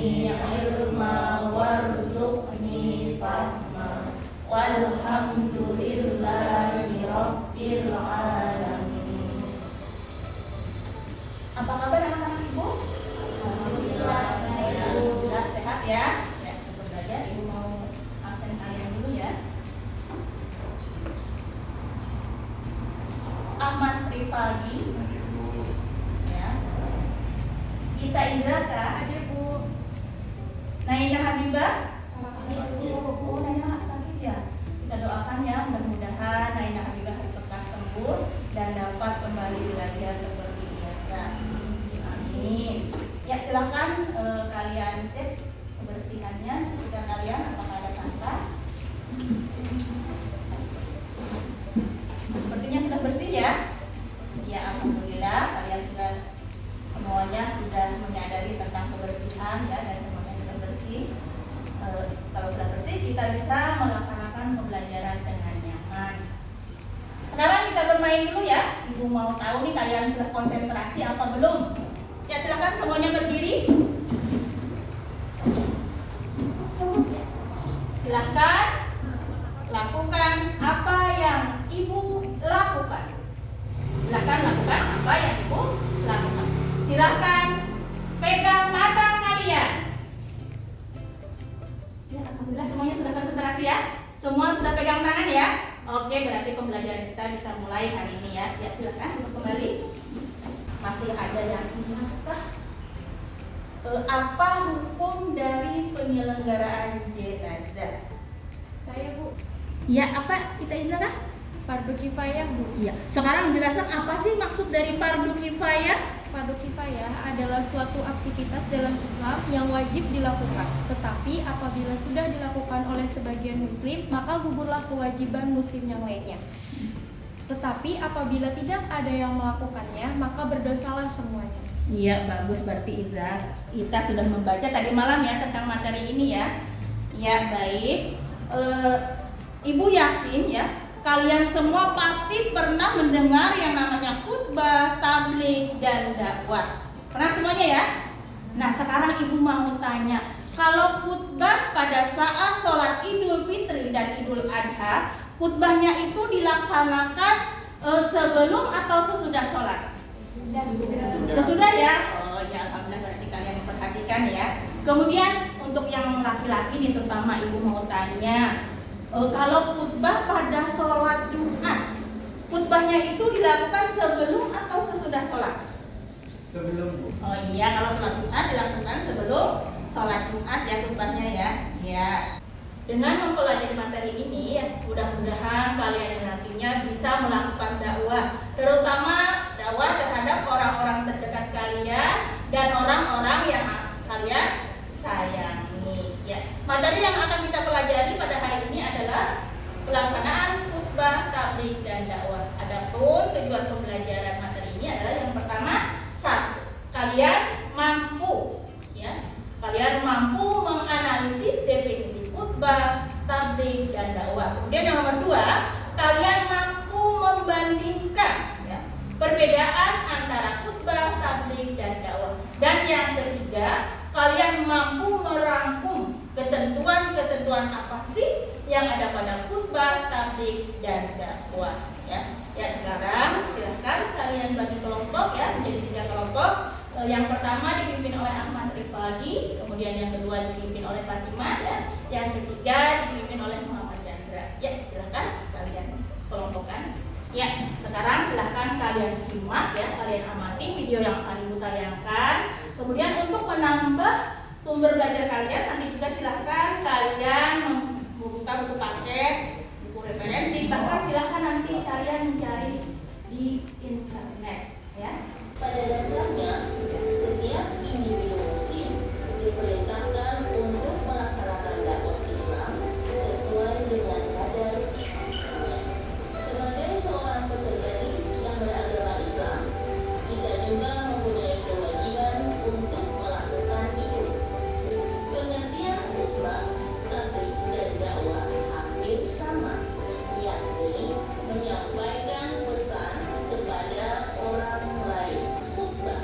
ilma warzuqni fahma walhamdulillahi rabbil alamin. Apa kabar anak-anak Ibu? Alhamdulillah. Alhamdulillah sehat ya. Ya, sebelum belajar Ibu mau absen kalian dulu ya. Ahmad Rifaldi. Ya. Ita Izaka. Ibu. Naina Habibah. Oh, Naina sakit ya. Kita doakan ya, mudah-mudahan Naina Habibah lekas sembuh dan dapat kembali belajar seperti biasa. Amin. Ya, silakan kalian cek kebersihannya sekitar kalian, apakah ada sampah. Sepertinya sudah bersih ya. Ya, alhamdulillah kalian semuanya sudah menyadari tentang kebersihan ya, dan semuanya sudah bersih. Kalau sudah bersih, kita bisa melaksanakan pembelajaran dengan nyaman. Sekarang kita bermain dulu ya. Ibu mau tahu nih kalian sudah konsentrasi apa belum? Ya, silakan semuanya berdiri. Ya. Silakan lakukan apa yang Ibu lakukan. Silakan lakukan apa yang Ibu lakukan. Silakan pegang mata kalian. Ya, alhamdulillah semuanya sudah konsentrasi ya. Semua sudah pegang tangan ya. Oke, berarti pembelajaran kita bisa mulai hari ini ya. Ya, silakan untuk kembali. Masih ada yang ingatkah? Apa hukum dari penyelenggaraan jenazah? Saya, Bu. Ya, apa kita izah? Fardu kifayah, Bu. Iya. Sekarang jelaskan apa sih maksud dari fardu kifayah? Fardu kifayah adalah suatu aktivitas dalam Islam yang wajib dilakukan. Tetapi apabila sudah dilakukan oleh sebagian muslim, maka gugurlah kewajiban muslim yang lainnya. Tetapi apabila tidak ada yang melakukannya, maka berdosalah semuanya. Iya, bagus, berarti Ita sudah membaca tadi malam ya tentang materi ini ya. Ya, baik. Ibu yakin ya, kalian semua pasti pernah mendengar yang namanya khutbah, tabligh, dan dakwah. Pernah semuanya ya? Nah, sekarang Ibu mau tanya, kalau khutbah pada saat sholat Idul Fitri dan Idul Adha, khutbahnya itu dilaksanakan sebelum atau sesudah sholat? Sesudah ya? Oh ya, alhamdulillah berarti kalian memperhatikan ya. Kemudian untuk yang laki-laki nih terutama Ibu mau tanya, kalau khutbah pada sholat Jumat, khutbahnya itu dilakukan sebelum atau sesudah sholat? Sebelum, Bu. Oh iya, kalau sholat Jumat dilakukan sebelum sholat Jumat ya khutbahnya ya. Ya. Dengan mempelajari materi ini, ya, mudah-mudahan kalian nantinya bisa melakukan dakwah, terutama dakwah terhadap orang-orang terdekat kalian dan orang-orang yang kalian sayangi. Ya. Materi yang akan kita pelajari pada hari ini adalah pelaksanaan khutbah, tabligh, dan dakwah. Adapun tujuan pembelajaran materi ini adalah yang pertama, satu, kalian mampu, ya, kalian mampu menganalisis definisi khutbah, tabligh, dan dakwah. Kemudian yang nomor dua, kalian mampu membandingkan ya, perbedaan antara khutbah, tabligh, dan dakwah. Dan yang ketiga, kalian mampu merangkum ketentuan-ketentuan apa sih yang ada pada khutbah, tabligh, dan dakwah. Ya, sekarang silahkan kalian bagi kelompok ya menjadi 3 kelompok. Yang pertama dipimpin oleh Ahmad Rifaldi, kemudian yang kedua dipimpin oleh Fatimah, ya. Yang ketiga dipimpin oleh Muhammad Chandra. Ya, silahkan kalian kelompokkan. Ya, sekarang silahkan kalian simak ya, kalian amati video yang akan Ibu tayangkan. Kemudian untuk menambah sumber belajar kalian, nanti juga silahkan kalian membuka buku paket, buku referensi, bahkan silahkan nanti kalian mencari di internet ya. Pada dasarnya, setiap individu muslim diperintahkan untuk melaksanakan dakwah Islam sesuai dengan kadar imannya. Sebagai seorang peserta didik yang beragama Islam, kita juga mempunyai kewajiban untuk melakukan itu. Pengertian khutbah, tabligh, dan dakwah hampir sama, yakni menyampaikan pesan kepada orang lain. Khutbah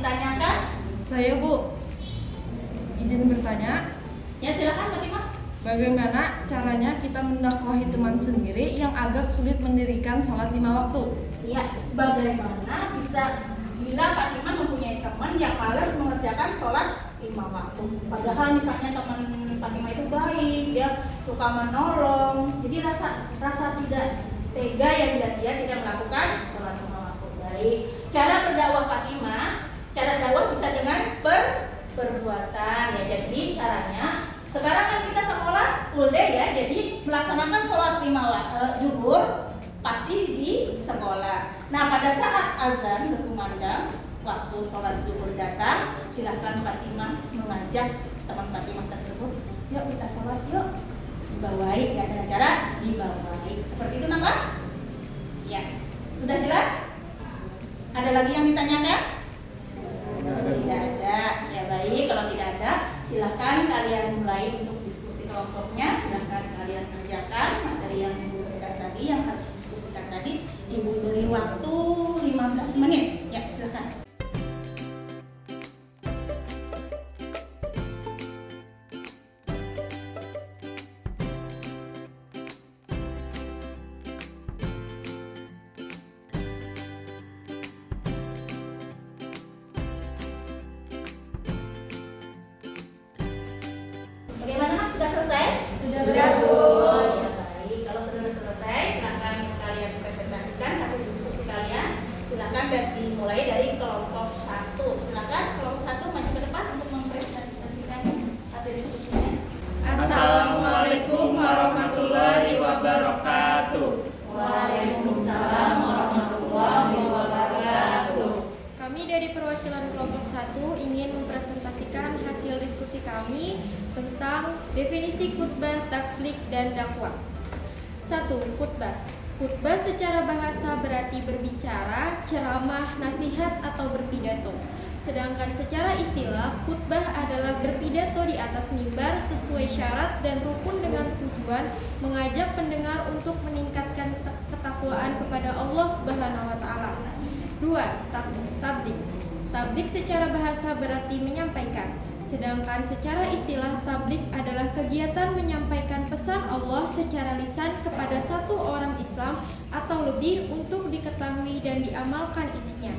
ditanyakan? Saya Bu, izin bertanya, Ya silakan Fatimah. bagaimana caranya kita mendakwahi teman sendiri yang agak sulit mendirikan sholat 5 waktu? Ya, bagaimana bisa bila Fatimah mempunyai teman yang malas mengerjakan sholat 5 waktu. Padahal misalnya teman Fatimah itu baik, dia suka menolong. Jadi rasa tidak tega ya bila dia tidak melakukan sholat 5 waktu. Baik. Cara berdakwah Fatimah, cara dakwah bisa dengan perbuatan ya. Jadi caranya sekarang kan kita sekolah full day ya. Jadi melaksanakan sholat 5 zuhur pasti di sekolah. Nah, pada saat azan berkumandang, waktu sholat zuhur datang, silahkan Fatimah mengajak teman Fatimah tersebut, yuk kita sholat yuk. Dibawahi ya, dengan cara dibawahi. Seperti itu nampak? Ya, sudah jelas? Ada lagi yang ditanyakan? Tidak ada. Ya baik, kalau tidak ada, silahkan kalian mulai untuk diskusi kelompoknya. Silahkan kalian kerjakan materi yang diberikan tadi, yang harus diskusikan tadi. Ibu beri waktu 15 menit. Ya, silahkan. Bagaimana Mak? Sudah selesai? Sudah Bu. Ya baik, kalau sudah selesai silakan kalian presentasikan hasil diskusi kalian. Silakan dimulai dari kelompok 1. Silakan kelompok 1 maju ke depan untuk mempresentasikan hasil diskusinya. Assalamualaikum warahmatullahi wabarakatuh. Waalaikumsalam warahmatullahi wabarakatuh. Kami dari perwakilan kelompok 1 ingin mempresentasikan hasil diskusi kami tentang definisi khutbah, tabligh, dan dakwah. 1. Khutbah. Khutbah secara bahasa berarti berbicara, ceramah, nasihat, atau berpidato. Sedangkan secara istilah, khutbah adalah berpidato di atas mimbar sesuai syarat dan rukun dengan tujuan mengajak pendengar untuk meningkatkan ketakwaan kepada Allah Subhanahu wa taala. 2. Tabligh. Tabligh secara bahasa berarti menyampaikan. Sedangkan secara istilah, tabligh adalah kegiatan menyampaikan pesan Allah secara lisan kepada satu orang Islam atau lebih untuk diketahui dan diamalkan isinya.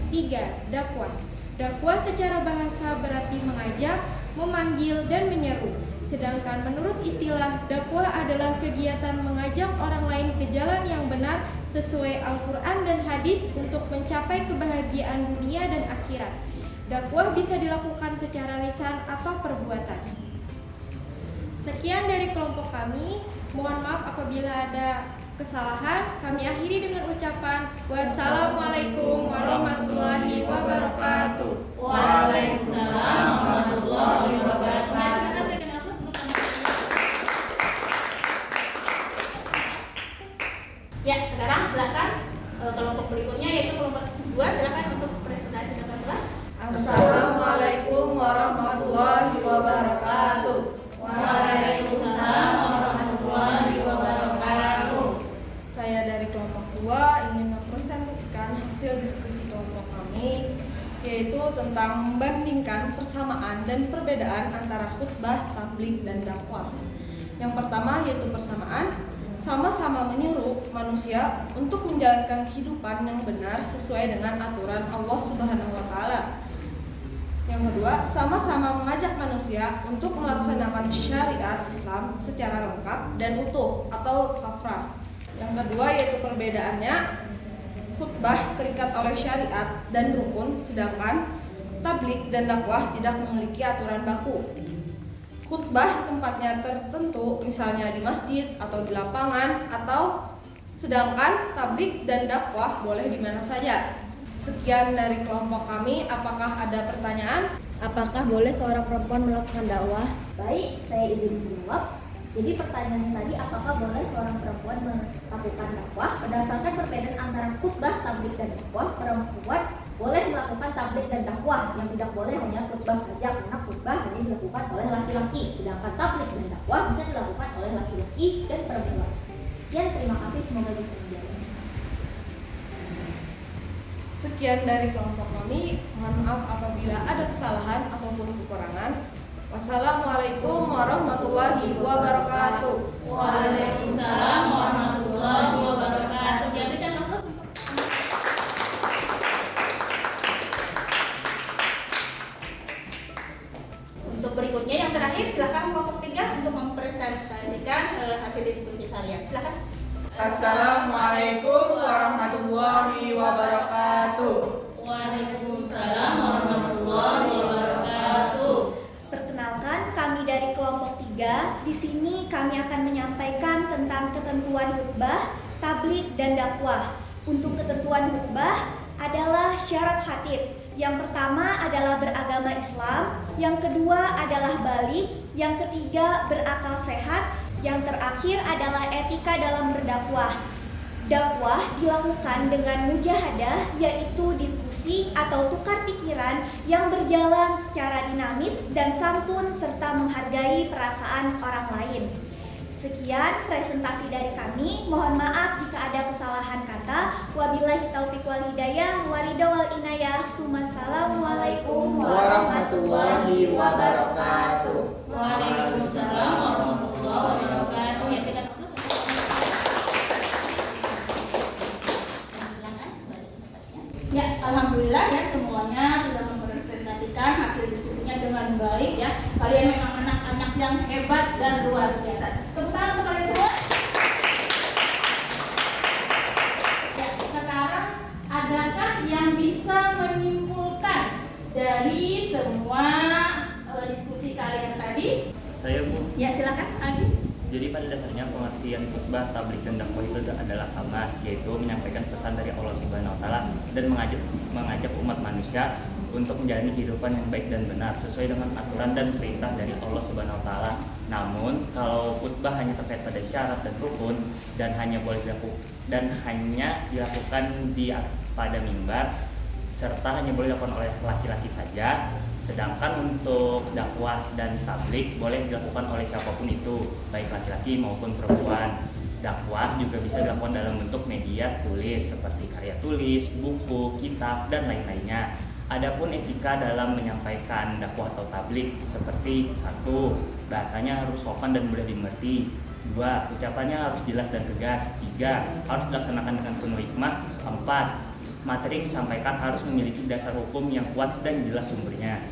3. Dakwah. Dakwah secara bahasa berarti mengajak, memanggil, dan menyeru. Sedangkan menurut istilah, dakwah adalah kegiatan mengajak orang lain ke jalan yang benar sesuai Al-Quran dan hadis untuk mencapai kebahagiaan dunia dan akhirat. Dakwah bisa dilakukan secara lisan atau perbuatan. Sekian dari kelompok kami. Mohon maaf apabila ada kesalahan. Kami akhiri dengan ucapan wassalamualaikum warahmatullahi wabarakatuh. Waalaikumsalam warahmatullahi wabarakatuh. Ya, sekarang silakan kelompok berikutnya yaitu kelompok 2. Silakan untuk presentasi dengan kelas. Assalamualaikum warahmatullahi wabarakatuh. Waalaikumsalam warahmatullahi wabarakatuh. Saya dari kelompok 2 ingin mempresentasikan hasil diskusi kelompok kami, yaitu tentang membandingkan persamaan dan perbedaan antara khutbah, tabligh, dan dakwah. Yang pertama yaitu persamaan, sama-sama menyuruh manusia untuk menjalankan kehidupan yang benar sesuai dengan aturan Allah Subhanahu wa taala. Yang kedua, sama-sama mengajak manusia untuk melaksanakan syariat Islam secara lengkap dan utuh atau kafrah. Yang kedua yaitu perbedaannya, khutbah terikat oleh syariat dan rukun, sedangkan tabligh dan dakwah tidak memiliki aturan baku. Khutbah tempatnya tertentu, misalnya di masjid atau di lapangan, atau sedangkan tabligh dan dakwah boleh di mana saja. Sekian dari kelompok kami. Apakah ada pertanyaan? Apakah boleh seorang perempuan melakukan dakwah? Baik, saya izin menjawab. Jadi pertanyaan tadi, apakah boleh seorang perempuan melakukan dakwah? Berdasarkan perbedaan antara khutbah, tabligh, dan dakwah, perempuan boleh melakukan tabligh dan dakwah. Yang tidak boleh hanya khutbah saja, karena khutbah hanya dilakukan oleh laki-laki, sedangkan tabligh dan dakwah bisa dilakukan oleh laki-laki dan perempuan. Sekian, terima kasih, semoga bisa menjawab. Sekian dari kelompok kami. Mohon maaf apabila ada kesalahan ataupun kekurangan. Wassalamualaikum warahmatullahi wabarakatuh. Waalaikumsalam warahmatullahi wabarakatuh. Berikan aplaus untuk berikutnya yang terakhir, silakan kelompok 3 untuk mempresentasikan hasil diskusi kalian. Silakan. Assalamualaikum warahmatullahi wabarakatuh. Waalaikumsalam warahmatullahi wabarakatuh. Perkenalkan, kami dari kelompok 3. Di sini kami akan menyampaikan tentang ketentuan khutbah, tabligh, dan dakwah. Untuk ketentuan khutbah adalah syarat khatib. Yang pertama adalah beragama Islam, yang kedua adalah baligh, yang ketiga berakal sehat, yang terakhir adalah etika dalam berdakwah. Dakwah dilakukan dengan mujahadah, yaitu diskusi atau tukar pikiran yang berjalan secara dinamis dan santun serta menghargai perasaan orang lain. Sekian presentasi dari kami. Mohon maaf jika ada kesalahan kata. Wabillahi taufiq wal hidayah, waridha wal inayah. Assalamualaikum warahmatullahi wabarakatuh. Waalaikumsalam warahmatullahi wabarakatuh. Ya, kita terus. Silakan kembali ke tempatnya. Ya, alhamdulillah ya semuanya sudah mempresentasikan hasil diskusinya dengan baik ya. Kalian memang anak-anak yang hebat dan luar biasa. Tepuk tangan untuk kalian semua. Ya, sekarang adakah yang bisa menyimpulkan dari semua diskusi kalian tadi? Saya, Bu. Ya, silakan Adi. Jadi pada dasarnya pengertian khutbah, tabligh, dan dakwah itu adalah sama, yaitu menyampaikan pesan dari Allah Subhanahu wa taala dan mengajak umat manusia untuk menjalani kehidupan yang baik dan benar sesuai dengan aturan dan perintah dari Allah Subhanahu wa taala. Namun, kalau khutbah hanya terkait pada syarat dan rukun dan hanya dilakukan pada mimbar serta hanya boleh dilakukan oleh laki-laki saja. Sedangkan untuk dakwah dan tabligh boleh dilakukan oleh siapapun itu, baik laki-laki maupun perempuan. Dakwah juga bisa dilakukan dalam bentuk media tulis seperti karya tulis, buku, kitab, dan lain-lainnya. Adapun etika dalam menyampaikan dakwah atau tabligh seperti 1. Bahasanya harus sopan dan mudah dimengerti. 2. Ucapannya harus jelas dan tegas. 3. Harus dilaksanakan dengan penuh hikmah. 4. Materi yang disampaikan harus memiliki dasar hukum yang kuat dan jelas sumbernya.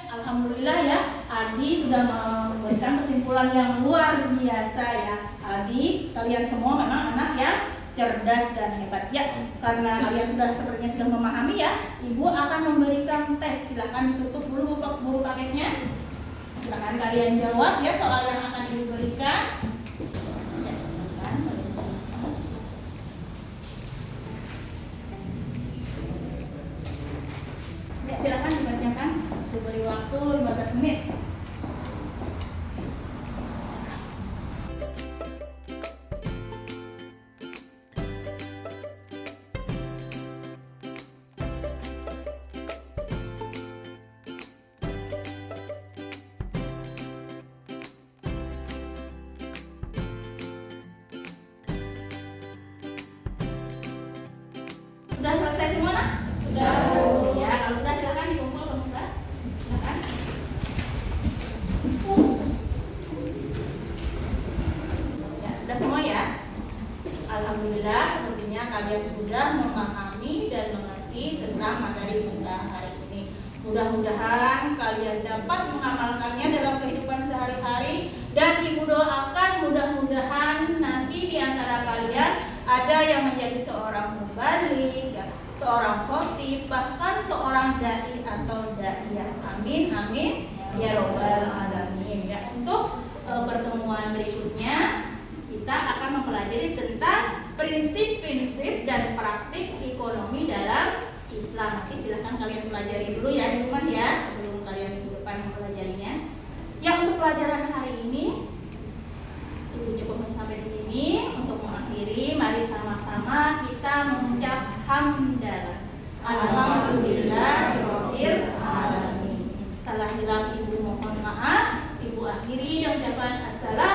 Alhamdulillah ya, Adi sudah memberikan kesimpulan yang luar biasa ya. Adi, kalian semua memang anak yang cerdas dan hebat ya. Karena kalian sepertinya sudah memahami ya, Ibu akan memberikan tes. Silakan ditutup dulu buku paketnya. Silakan kalian jawab ya soal yang akan diberikan. Ya, silakan. Ya, silakan dibacakan. Diberi waktu 15 menit. Sudah selesai semua nak? Sudah. Ya, kalau sudah silakan dikumpul pemuda. Silakan. Ya, sudah semua ya. Alhamdulillah, sepertinya kalian sudah memahami dan mengerti tentang materi kita hari ini. Mudah-mudahan kalian dapat mengamalkannya dalam kehidupan sehari-hari dan Ibu doakan mudah-mudahan nanti di antara kalian ada yang menjadi seorang mubaligh, ya, seorang khatib, bahkan seorang dai atau daiyah. Amin, amin, ya robbal alamin. Ya, untuk pertemuan berikutnya kita akan mempelajari tentang prinsip-prinsip dan praktik ekonomi dalam Islam. Nanti silahkan kalian pelajari dulu ya di rumah ya sebelum kalian minggu depan mempelajarinya. Ya, untuk pelajaran hari ini Ibu cukup sampai di sini. Untuk mengakhiri, mari sama-sama kita mengucap hamdalah. Alhamdulillahirabbil alamin. Salah hilaf Ibu mohon maaf. Ibu akhiri dengan ucapan assalamualaikum